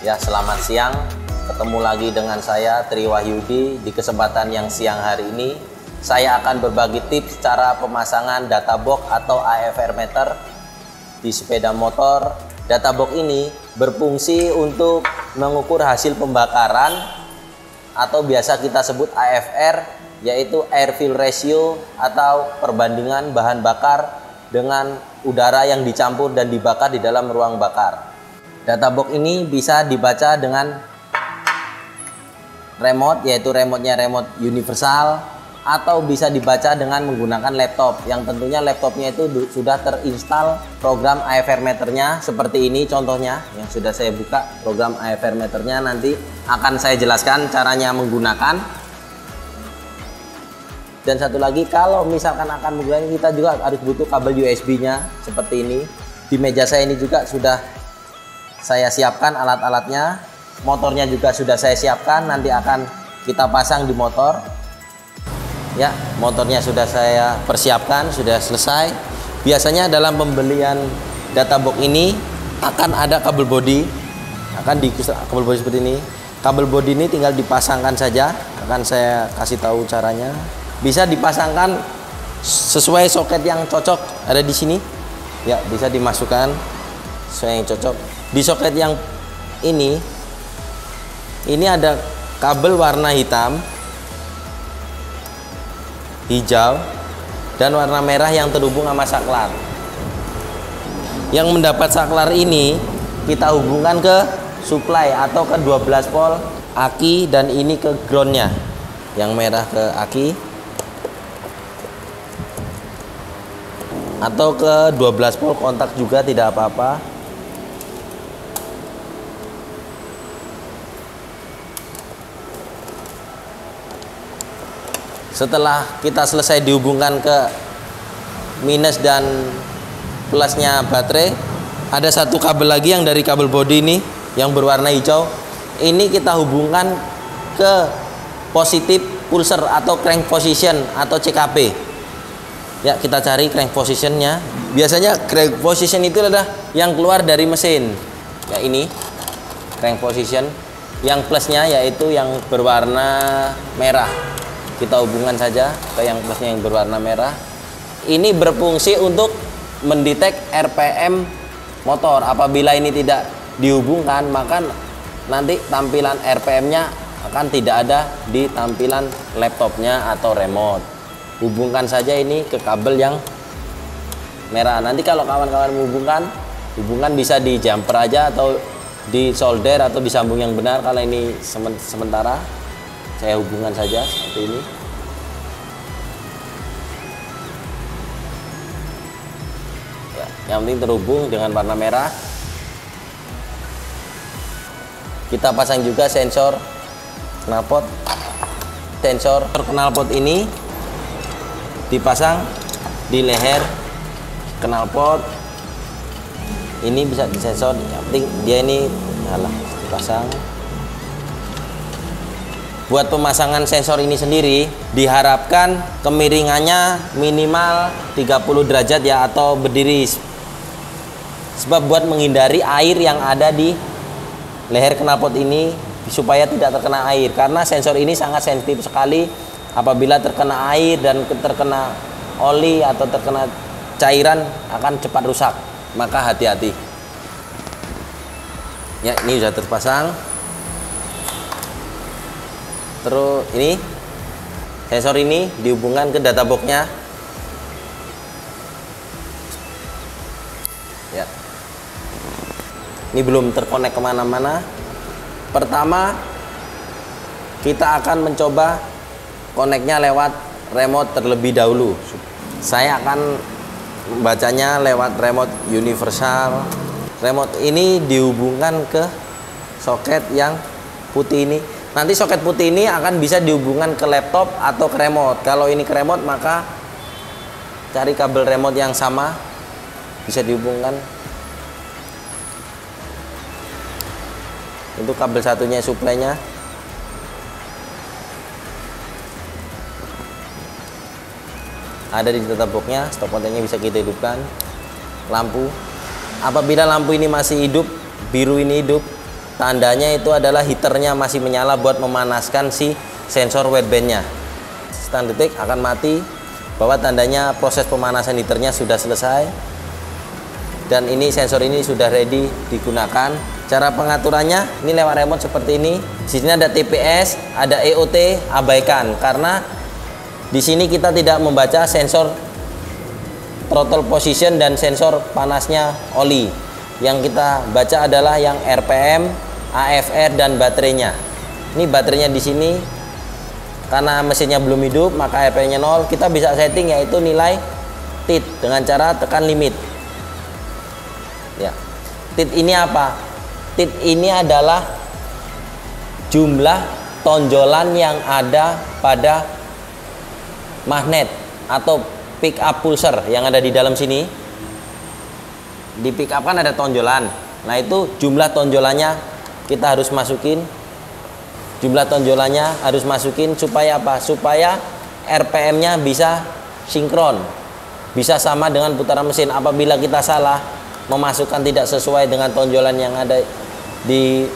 Ya, selamat siang. Ketemu lagi dengan saya Tri Wahyudi. Di kesempatan yang siang hari ini, saya akan berbagi tips cara pemasangan data box atau AFR meter di sepeda motor. Data box ini berfungsi untuk mengukur hasil pembakaran atau biasa kita sebut AFR, yaitu air fuel ratio atau perbandingan bahan bakar dengan udara yang dicampur dan dibakar di dalam ruang bakar. Data box ini bisa dibaca dengan remote, yaitu remote-nya remote universal, atau bisa dibaca dengan menggunakan laptop yang tentunya laptopnya itu sudah terinstall program AFR meternya seperti ini contohnya yang sudah saya buka. Program AFR meternya nanti akan saya jelaskan caranya menggunakan. Dan satu lagi, kalau misalkan akan menggunakan, kita juga harus butuh kabel USB-nya seperti ini. Di meja saya ini juga sudah saya siapkan alat-alatnya. Motornya juga sudah saya siapkan, nanti akan kita pasang di motor. Ya, motornya sudah saya persiapkan, sudah selesai. Biasanya dalam pembelian data box ini akan ada kabel body, akan di kabel body seperti ini. Kabel body ini tinggal dipasangkan saja, akan saya kasih tahu caranya. Bisa dipasangkan sesuai soket yang cocok, ada di sini. Ya, bisa dimasukkan sesuai yang cocok. Di soket yang ini ada kabel warna hitam, hijau, dan warna merah yang terhubung sama saklar. Yang mendapat saklar ini kita hubungkan ke supply atau ke 12 volt aki, dan ini ke groundnya. Yang merah ke aki atau ke 12 volt kontak juga tidak apa-apa. Setelah kita selesai dihubungkan ke minus dan plusnya baterai, ada satu kabel lagi yang dari kabel body ini yang berwarna hijau. Ini kita hubungkan ke positif pulser atau crank position atau CKP. Ya, kita cari crank positionnya. Biasanya crank position itu adalah yang keluar dari mesin. Ya, ini crank position. Yang plusnya yaitu yang berwarna merah. Kita hubungkan saja ke yang plusnya yang berwarna merah. Ini berfungsi untuk mendetek RPM motor. Apabila ini tidak dihubungkan, maka nanti tampilan RPM-nya akan tidak ada di tampilan laptopnya atau remote. Hubungkan saja ini ke kabel yang merah. Nanti kalau kawan-kawan hubungkan bisa di jumper aja atau di solder atau disambung yang benar. Kalau ini sementara, saya hubungkan saja seperti ini. Ya, yang penting terhubung dengan warna merah. Kita pasang juga sensor knalpot. Sensor knalpot ini dipasang di leher knalpot. Ini bisa disensor. Yang penting dia ini dipasang. Buat pemasangan sensor ini sendiri diharapkan kemiringannya minimal 30 derajat ya, atau berdiri. Sebab buat menghindari air yang ada di leher knalpot ini supaya tidak terkena air, karena sensor ini sangat sensitif sekali. Apabila terkena air dan terkena oli atau terkena cairan akan cepat rusak, maka hati-hati. Ya, ini sudah terpasang. Terus ini sensor ini dihubungkan ke data box-nya. Ya, ini belum terkonek kemana-mana. Pertama, kita akan mencoba koneknya lewat remote terlebih dahulu. Saya akan membacanya lewat remote universal. Remote ini dihubungkan ke soket yang putih ini. Nanti soket putih ini akan bisa dihubungkan ke laptop atau ke remote. Kalau ini ke remote, maka cari kabel remote yang sama, bisa dihubungkan. Itu kabel satunya suplainya. Ada di data box-nya, stop kontaknya bisa kita hidupkan. Lampu, apabila lampu ini masih hidup, biru ini hidup, tandanya itu adalah heaternya masih menyala buat memanaskan si sensor widebandnya. Setengah detik akan mati, bahwa tandanya proses pemanasan heaternya sudah selesai. Dan ini sensor ini sudah ready digunakan. Cara pengaturannya ini lewat remote seperti ini. Di sini ada TPS, ada EOT, abaikan karena di sini kita tidak membaca sensor throttle position dan sensor panasnya oli. Yang kita baca adalah yang RPM, AFR dan baterainya. Ini baterainya di sini. Karena mesinnya belum hidup, maka RPM-nya 0. Kita bisa setting yaitu nilai TIT dengan cara tekan limit. Ya. TIT ini apa? TIT ini adalah jumlah tonjolan yang ada pada magnet atau pick up pulser yang ada di dalam sini. Di pick up kan ada tonjolan. Nah, itu jumlah tonjolannya kita harus masukin. Jumlah tonjolannya harus masukin supaya apa? Supaya RPM-nya bisa sinkron. Bisa sama dengan putaran mesin. Apabila kita salah memasukkan tidak sesuai dengan tonjolan yang ada di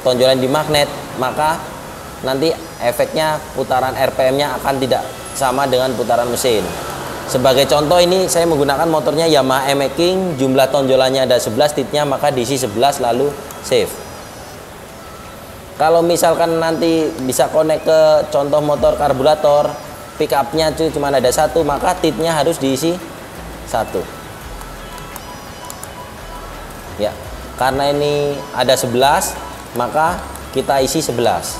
tonjolan di magnet, maka nanti efeknya putaran RPM-nya akan tidak sama dengan putaran mesin. Sebagai contoh, ini saya menggunakan motornya Yamaha MX King, jumlah tonjolannya ada 11, titnya maka diisi 11 lalu save. Kalau misalkan nanti bisa connect ke contoh motor karburator, pick up-nya cuma ada 1, maka titnya harus diisi 1. Ya, karena ini ada 11, maka kita isi 11.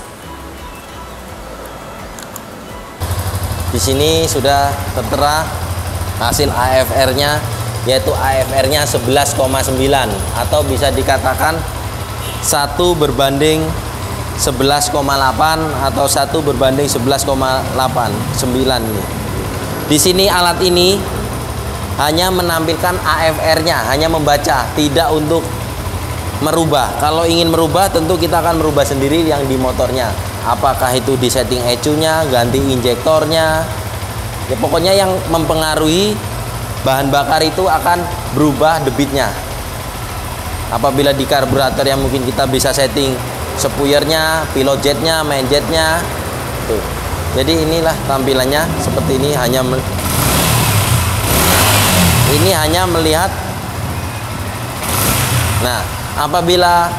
Di sini sudah tertera hasil AFR-nya, yaitu AFR-nya 11,9 atau bisa dikatakan 1 berbanding 11,8 atau 1 berbanding 11,89 ini. Di sini alat ini hanya menampilkan AFR-nya, hanya membaca, tidak untuk merubah. Kalau ingin merubah, tentu kita akan merubah sendiri yang di motornya. Apakah itu di setting ECU-nya, ganti injektornya. Ya, pokoknya yang mempengaruhi bahan bakar itu akan berubah debitnya. Apabila di karburator yang mungkin kita bisa setting spuyernya, pilot jetnya, main jetnya. Tuh. Jadi inilah tampilannya seperti ini, hanya melihat. Nah, apabila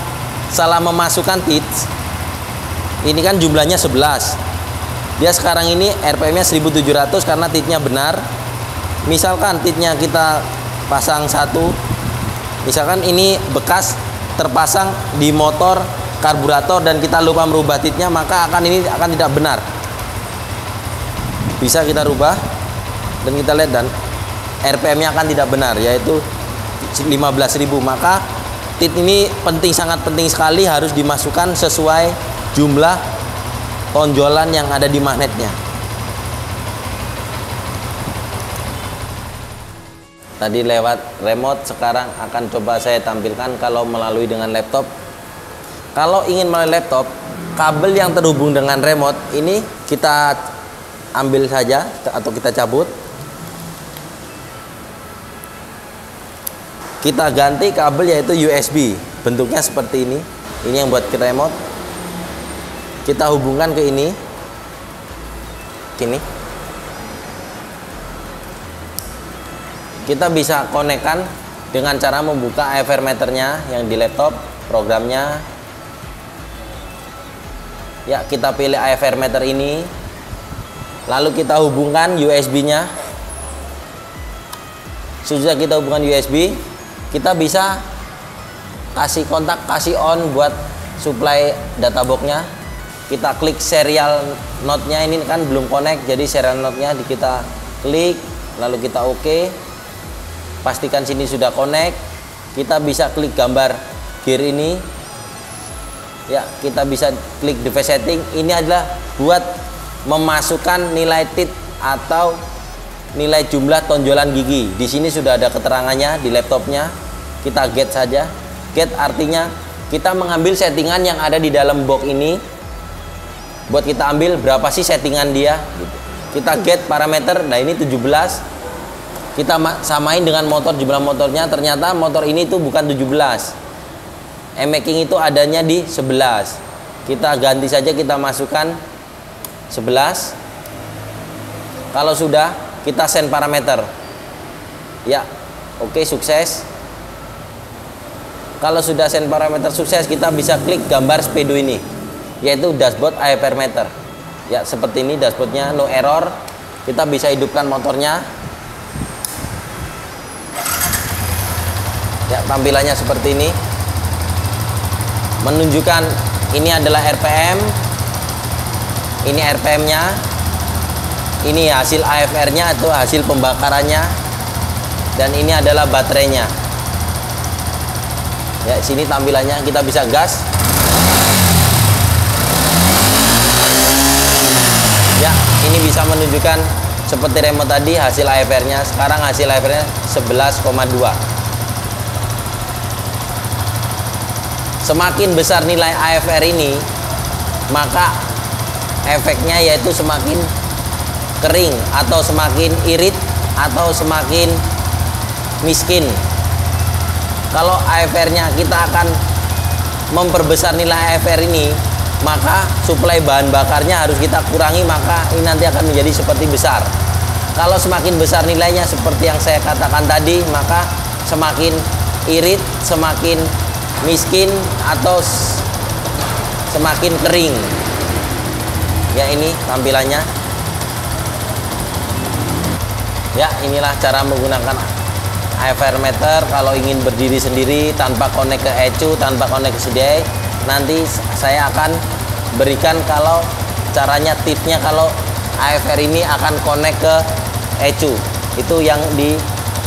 salah memasukkan tit, ini kan jumlahnya 11. Dia sekarang ini RPM-nya 1700 karena titnya benar. Misalkan titnya kita pasang 1, misalkan ini bekas terpasang di motor karburator dan kita lupa merubah titnya, maka ini akan tidak benar. Bisa kita rubah dan kita lihat, dan RPM-nya akan tidak benar, yaitu 15.000. Maka tit ini sangat penting sekali, harus dimasukkan sesuai jumlah tonjolan yang ada di magnetnya. Tadi lewat remote, sekarang akan coba saya tampilkan kalau melalui dengan laptop. Kalau ingin melalui laptop, kabel yang terhubung dengan remote ini kita ambil saja atau kita cabut. Kita ganti kabel yaitu USB. Bentuknya seperti ini. Ini yang buat ke remote. Kita hubungkan ke ini. Sini. Kita bisa konekkan dengan cara membuka AFR meternya yang di laptop, programnya. Ya, kita pilih AFR meter ini. Lalu kita hubungkan USB-nya. Sudah kita hubungkan USB, kita bisa kasih kontak, kasih on buat supply data box-nya. Kita klik serial node-nya, ini kan belum connect, jadi serial node-nya kita klik, lalu kita OK. Pastikan sini sudah connect. Kita bisa klik gambar gear ini. Ya, kita bisa klik device setting. Ini adalah buat memasukkan nilai tit atau nilai jumlah tonjolan gigi. Di sini sudah ada keterangannya di laptopnya. Kita get saja. Get artinya kita mengambil settingan yang ada di dalam box ini. Buat kita ambil berapa sih settingan dia. Gitu. Kita get parameter. Nah, ini 17. Kita samain dengan motor, jumlah motornya. Ternyata motor ini tuh bukan 17. emaking itu adanya di 11. Kita ganti saja, kita masukkan 11. Kalau sudah, kita send parameter. Ya, oke, sukses. Kalau sudah send parameter sukses, kita bisa klik gambar speedo ini, yaitu dashboard AFR meter. Ya, seperti ini dashboardnya, no error. Kita bisa hidupkan motornya. Ya, tampilannya seperti ini. Menunjukkan ini adalah RPM. Ini RPM-nya. Ini hasil AFR-nya atau hasil pembakarannya. Dan ini adalah baterainya. Ya, sini tampilannya, kita bisa gas. Ya, ini bisa menunjukkan seperti remote tadi hasil AFR-nya. Sekarang hasil AFR-nya 11,2. Semakin besar nilai AFR ini, maka efeknya yaitu semakin kering atau semakin irit atau semakin miskin. Kalau AFR-nya kita akan memperbesar nilai AFR ini, maka suplai bahan bakarnya harus kita kurangi, maka ini nanti akan menjadi seperti besar. Kalau semakin besar nilainya seperti yang saya katakan tadi, maka semakin irit, semakin miskin atau semakin kering. Ya, ini tampilannya. Ya, inilah cara menggunakan AFR meter kalau ingin berdiri sendiri tanpa connect ke ECU, tanpa connect ke CDI. Nanti saya akan berikan kalau caranya, tipsnya kalau AFR ini akan connect ke ECU. Itu yang di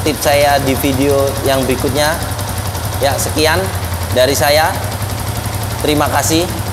tips saya di video yang berikutnya. Ya, sekian dari saya. Terima kasih.